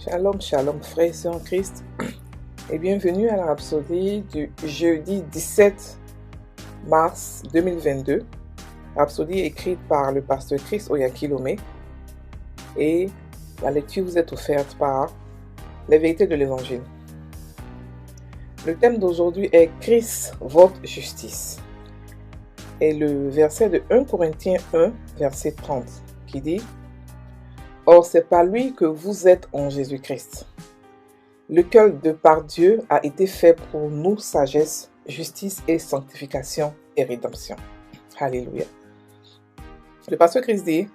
Shalom, shalom, frères et sœurs en Christ, et bienvenue à la rhapsodie du jeudi 17 mars 2022. Rhapsodie écrite par le pasteur Chris Oyakilome, et la lecture vous est offerte par les vérités de l'Évangile. Le thème d'aujourd'hui est Christ, votre justice. Et le verset de 1 Corinthiens 1, verset 30, qui dit: Or, c'est par lui que vous êtes en Jésus-Christ, lequel de par Dieu a été fait pour nous sagesse, justice et sanctification et rédemption. Alléluia. Le pasteur Christ dit: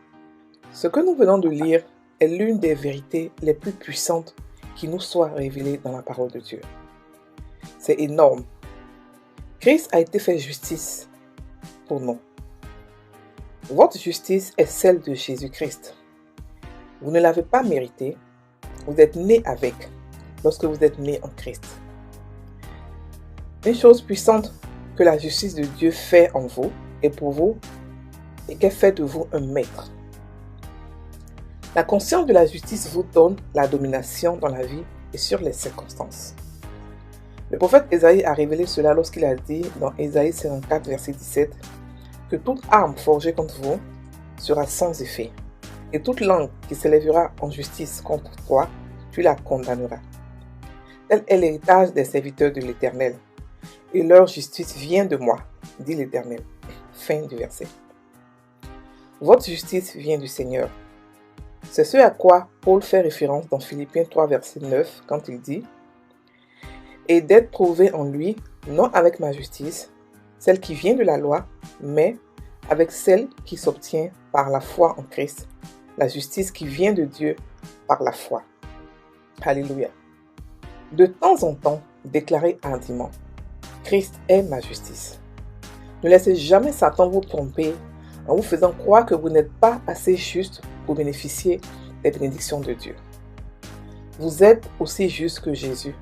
ce que nous venons de lire est l'une des vérités les plus puissantes qui nous soit révélée dans la parole de Dieu. C'est énorme. Christ a été fait justice pour nous. Votre justice est celle de Jésus-Christ. Vous ne l'avez pas mérité, vous êtes né avec, lorsque vous êtes né en Christ. Une chose puissante que la justice de Dieu fait en vous et pour vous, et qu'elle fait de vous un maître. La conscience de la justice vous donne la domination dans la vie et sur les circonstances. Le prophète Ésaïe a révélé cela lorsqu'il a dit dans Ésaïe 54, verset 17, que toute arme forgée contre vous sera sans effet. Et toute langue qui s'élèvera en justice contre toi, tu la condamneras. Tel est l'héritage des serviteurs de l'Éternel, et leur justice vient de moi, dit l'Éternel. Fin du verset. Votre justice vient du Seigneur. C'est ce à quoi Paul fait référence dans Philippiens 3, verset 9, quand il dit: Et d'être trouvé en lui, non avec ma justice, celle qui vient de la loi, mais avec celle qui s'obtient par la foi en Christ, la justice qui vient de Dieu par la foi. Alléluia. De temps en temps, déclarez hardiment: Christ est ma justice. Ne laissez jamais Satan vous tromper en vous faisant croire que vous n'êtes pas assez juste pour bénéficier des bénédictions de Dieu. Vous êtes aussi juste que Jésus,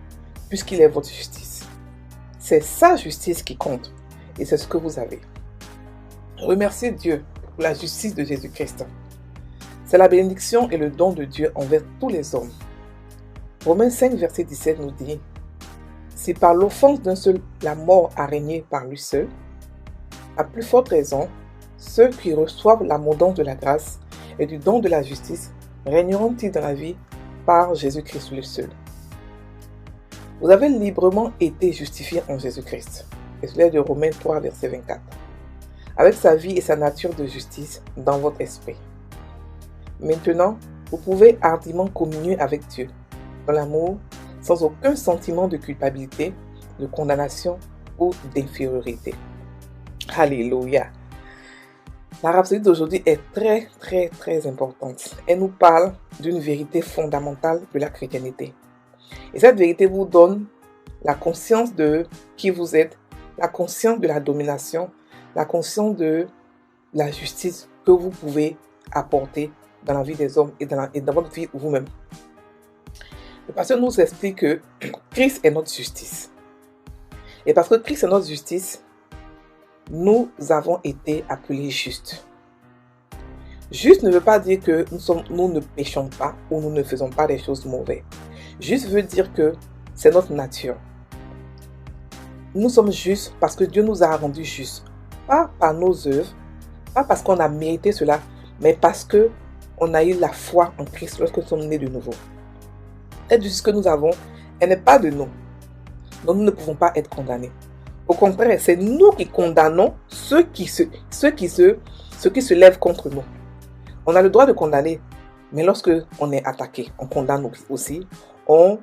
puisqu'il est votre justice. C'est sa justice qui compte, et c'est ce que vous avez. Remerciez Dieu pour la justice de Jésus-Christ. C'est la bénédiction et le don de Dieu envers tous les hommes. Romains 5, verset 17 nous dit: Si par l'offense d'un seul la mort a régné par lui seul, à plus forte raison, ceux qui reçoivent l'abondance de la grâce et du don de la justice régneront-ils dans la vie par Jésus-Christ lui seul. Vous avez librement été justifiés en Jésus-Christ. Et cela est de Romains 3, verset 24. Avec sa vie et sa nature de justice dans votre esprit. Maintenant, vous pouvez hardiment communier avec Dieu, dans l'amour, sans aucun sentiment de culpabilité, de condamnation ou d'infériorité. Alléluia. La rhapsodie d'aujourd'hui est très importante. Elle nous parle d'une vérité fondamentale de la chrétienté. Et cette vérité vous donne la conscience de qui vous êtes, la conscience de la domination, la conscience de la justice que vous pouvez apporter dans la vie des hommes et dans votre vie vous-même. Le pasteur nous explique que Christ est notre justice. Et parce que Christ est notre justice, nous avons été appelés justes. Juste ne veut pas dire que nous ne péchons pas ou nous ne faisons pas des choses mauvaises. Juste veut dire que c'est notre nature. Nous sommes justes parce que Dieu nous a rendus justes. Pas par nos œuvres, pas parce qu'on a mérité cela, mais parce que on a eu la foi en Christ lorsque nous sommes nés de nouveau. Cette justice que nous avons, elle n'est pas de nous. Donc nous ne pouvons pas être condamnés. Au contraire, c'est nous qui condamnons ceux qui se lèvent contre nous. On a le droit de condamner, mais lorsque on est attaqué, on condamne aussi. On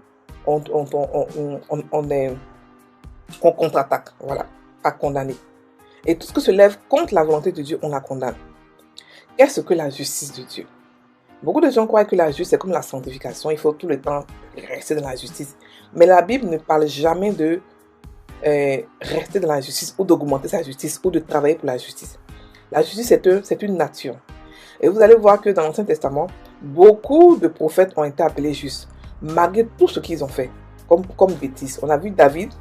contre-attaque, voilà, pas condamner. Et tout ce qui se lève contre la volonté de Dieu, on la condamne. Qu'est-ce que la justice de Dieu? Beaucoup de gens croient que la justice, c'est comme la sanctification. Il faut tout le temps rester dans la justice. Mais la Bible ne parle jamais de rester dans la justice ou d'augmenter sa justice ou de travailler pour la justice. La justice, c'est une nature. Et vous allez voir que dans l'Ancien Testament, beaucoup de prophètes ont été appelés justes, malgré tout ce qu'ils ont fait, comme bêtise. On a vu David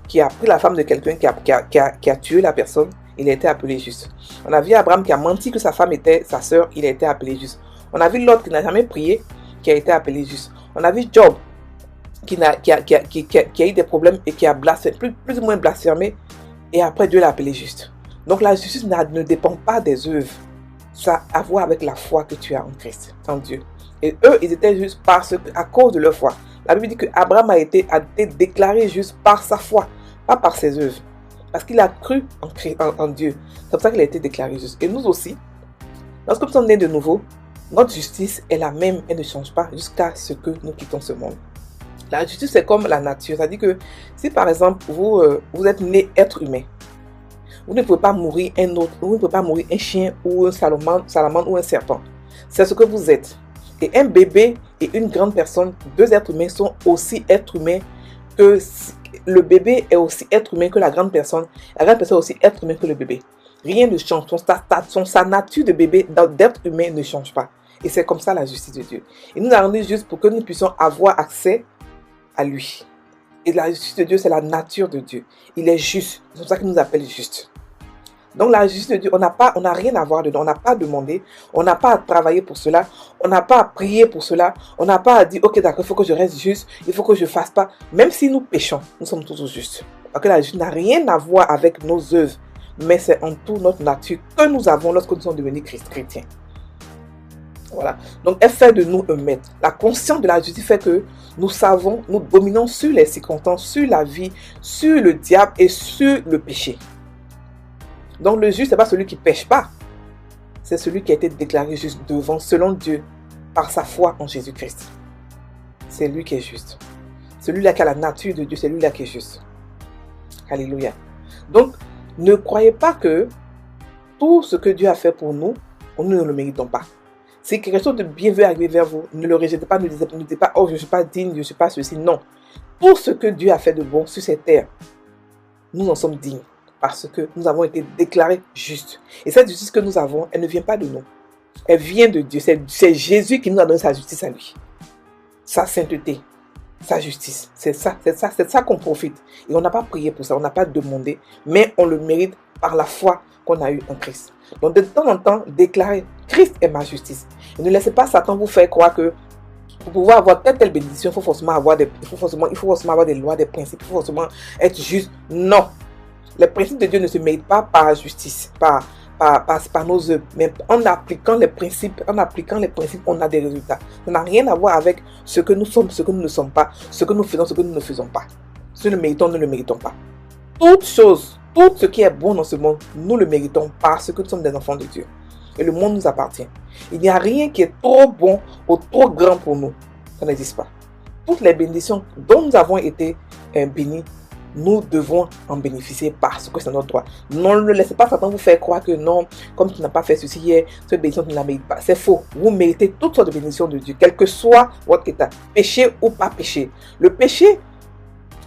qui a pris la femme de quelqu'un qui a tué la personne, il a été appelé juste. On a vu Abraham qui a menti que sa femme était sa sœur, il a été appelé juste. On a vu l'autre qui n'a jamais prié, qui a été appelé juste. On a vu Job qui a eu des problèmes et qui a plus ou moins blasphémé, et après Dieu l'a appelé juste. Donc la justice ne dépend pas des œuvres. Ça a à voir avec la foi que tu as en Christ, en Dieu. Et eux, ils étaient justes à cause de leur foi. La Bible dit qu'Abraham a été déclaré juste par sa foi, pas par ses œuvres. Parce qu'il a cru en Dieu. C'est pour ça qu'il a été déclaré juste. Et nous aussi, lorsque nous sommes nés de nouveau, notre justice est la même, elle ne change pas jusqu'à ce que nous quittons ce monde. La justice, c'est comme la nature. C'est-à-dire que si par exemple, vous êtes né être humain, vous ne pouvez pas mourir vous ne pouvez pas mourir un chien ou un salamandre ou un serpent. C'est ce que vous êtes. Et un bébé et une grande personne, deux êtres humains sont aussi êtres humains que le bébé est aussi être humain que la grande personne. La grande personne est aussi être humain que le bébé. Rien ne change. Sa nature de bébé, d'être humain ne change pas. Et c'est comme ça la justice de Dieu. Il nous a rendu juste pour que nous puissions avoir accès à lui. Et la justice de Dieu, c'est la nature de Dieu. Il est juste. C'est pour ça qu'il nous appelle juste. Donc la justice de Dieu, on n'a rien à voir dedans. On n'a pas demandé. On n'a pas à travailler pour cela. On n'a pas à prier pour cela. On n'a pas à dire, ok, d'accord, il faut que je reste juste. Il faut que je fasse pas. Même si nous péchons, nous sommes toujours justes. Parce que la justice n'a rien à voir avec nos œuvres. Mais c'est en tout notre nature que nous avons lorsque nous sommes devenus chrétiens. Voilà. Donc, elle fait de nous un maître. La conscience de la justice fait que nous savons, nous dominons sur les circonstances, sur la vie, sur le diable et sur le péché. Donc, le juste, ce n'est pas celui qui ne pêche pas. C'est celui qui a été déclaré juste devant, selon Dieu, par sa foi en Jésus-Christ. C'est lui qui est juste. Celui-là qui a la nature de Dieu, c'est lui-là qui est juste. Alléluia. Donc, ne croyez pas que tout ce que Dieu a fait pour nous, nous ne le méritons pas. Si quelque chose de bien veut arriver vers vous, ne le rejetez pas, ne dites pas, oh, je ne suis pas digne, je ne suis pas ceci. Non. Tout ce que Dieu a fait de bon sur cette terre, nous en sommes dignes. Parce que nous avons été déclarés justes. Et cette justice que nous avons, elle ne vient pas de nous. Elle vient de Dieu. C'est Jésus qui nous a donné sa justice à lui. Sa sainteté, sa justice. C'est ça qu'on profite. Et on n'a pas prié pour ça, on n'a pas demandé, mais on le mérite par la foi qu'on a eue en Christ. Donc de temps en temps, déclarer Christ est ma justice. Et ne laissez pas Satan vous faire croire que pour pouvoir avoir telle bénédiction, il faut forcément avoir des lois, des principes, il faut forcément être juste. Non. Les principes de Dieu ne se méritent pas par la justice, par nos œuvres. Mais en appliquant les principes, on a des résultats. Ça n'a rien à voir avec ce que nous sommes, ce que nous ne sommes pas, ce que nous faisons, ce que nous ne faisons pas. Ce que nous méritons, nous ne le méritons pas. Toute chose, tout ce qui est bon dans ce monde, nous le méritons parce que nous sommes des enfants de Dieu. Et le monde nous appartient. Il n'y a rien qui est trop bon ou trop grand pour nous. Ça n'existe pas. Toutes les bénédictions dont nous avons été bénis, nous devons en bénéficier parce que c'est notre droit. Non, ne laissez pas Satan vous faire croire que non, comme tu n'as pas fait ceci hier, cette bénédiction tu ne la mérites pas. C'est faux. Vous méritez toutes sortes de bénédictions de Dieu, quel que soit votre état, péché ou pas péché. Le péché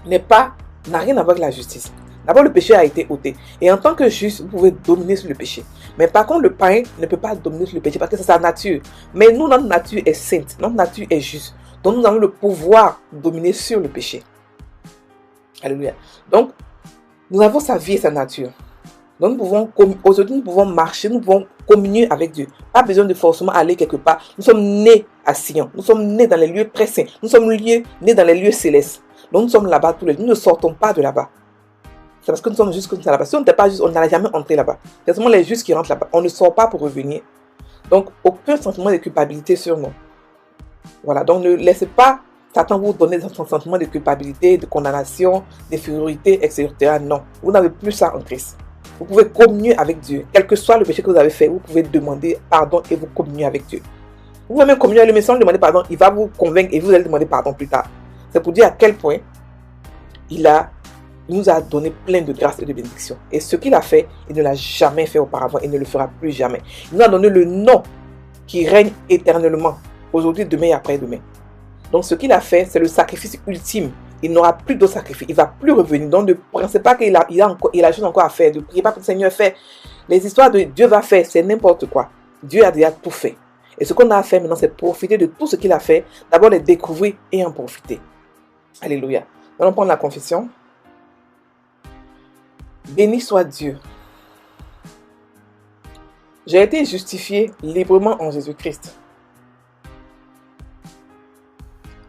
n'a rien à voir avec la justice. D'abord, le péché a été ôté. Et en tant que juste, vous pouvez dominer sur le péché. Mais par contre, le païen ne peut pas dominer sur le péché parce que c'est sa nature. Mais nous, notre nature est sainte, notre nature est juste. Donc, nous avons le pouvoir de dominer sur le péché. Alléluia. Donc, nous avons sa vie et sa nature. Donc, aujourd'hui, nous pouvons marcher, nous pouvons communier avec Dieu. Pas besoin de forcément aller quelque part. Nous sommes nés à Sion. Nous sommes nés dans les lieux très saints. Nous sommes nés dans les lieux célestes. Donc, nous sommes là-bas tous les jours. Nous ne sortons pas de là-bas. C'est parce que nous sommes justes comme ça là-bas. Si on n'était pas juste, on n'allait jamais entrer là-bas. C'est seulement les justes qui rentrent là-bas. On ne sort pas pour revenir. Donc, aucun sentiment de culpabilité sur nous. Voilà. Donc, ne laissez pas Satan vous donner un sentiment de culpabilité, de condamnation, d'infériorité, etc. Non. Vous n'avez plus ça en Christ. Vous pouvez communier avec Dieu. Quel que soit le péché que vous avez fait, vous pouvez demander pardon et vous communier avec Dieu. Vous pouvez même communier avec lui, mais sans lui demander pardon, il va vous convaincre et vous allez demander pardon plus tard. C'est pour dire à quel point il nous a donné plein de grâces et de bénédictions. Et ce qu'il a fait, il ne l'a jamais fait auparavant. Il ne le fera plus jamais. Il nous a donné le nom qui règne éternellement. Aujourd'hui, demain et après-demain. Donc ce qu'il a fait, c'est le sacrifice ultime. Il n'aura plus d'autres sacrifices. Il ne va plus revenir. Donc ne pensez pas qu'il a des choses encore à faire. Ne priez pas que le Seigneur fait. Les histoires de Dieu va faire, c'est n'importe quoi. Dieu a déjà tout fait. Et ce qu'on a à faire maintenant, c'est profiter de tout ce qu'il a fait. D'abord les découvrir et en profiter. Alléluia. Allons prendre la confession. Béni soit Dieu. J'ai été justifié librement en Jésus-Christ.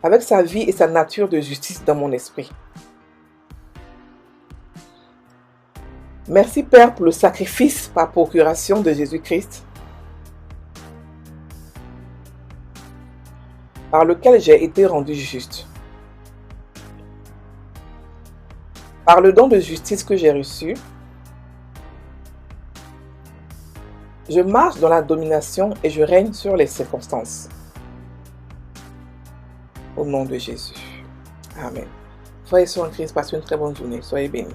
avec sa vie et sa nature de justice dans mon esprit. Merci Père pour le sacrifice par procuration de Jésus-Christ, par lequel j'ai été rendu juste. Par le don de justice que j'ai reçu, je marche dans la domination et je règne sur les circonstances. Au nom de Jésus. Amen. Frères et sœurs en Christ, passez une très bonne journée. Soyez bénis.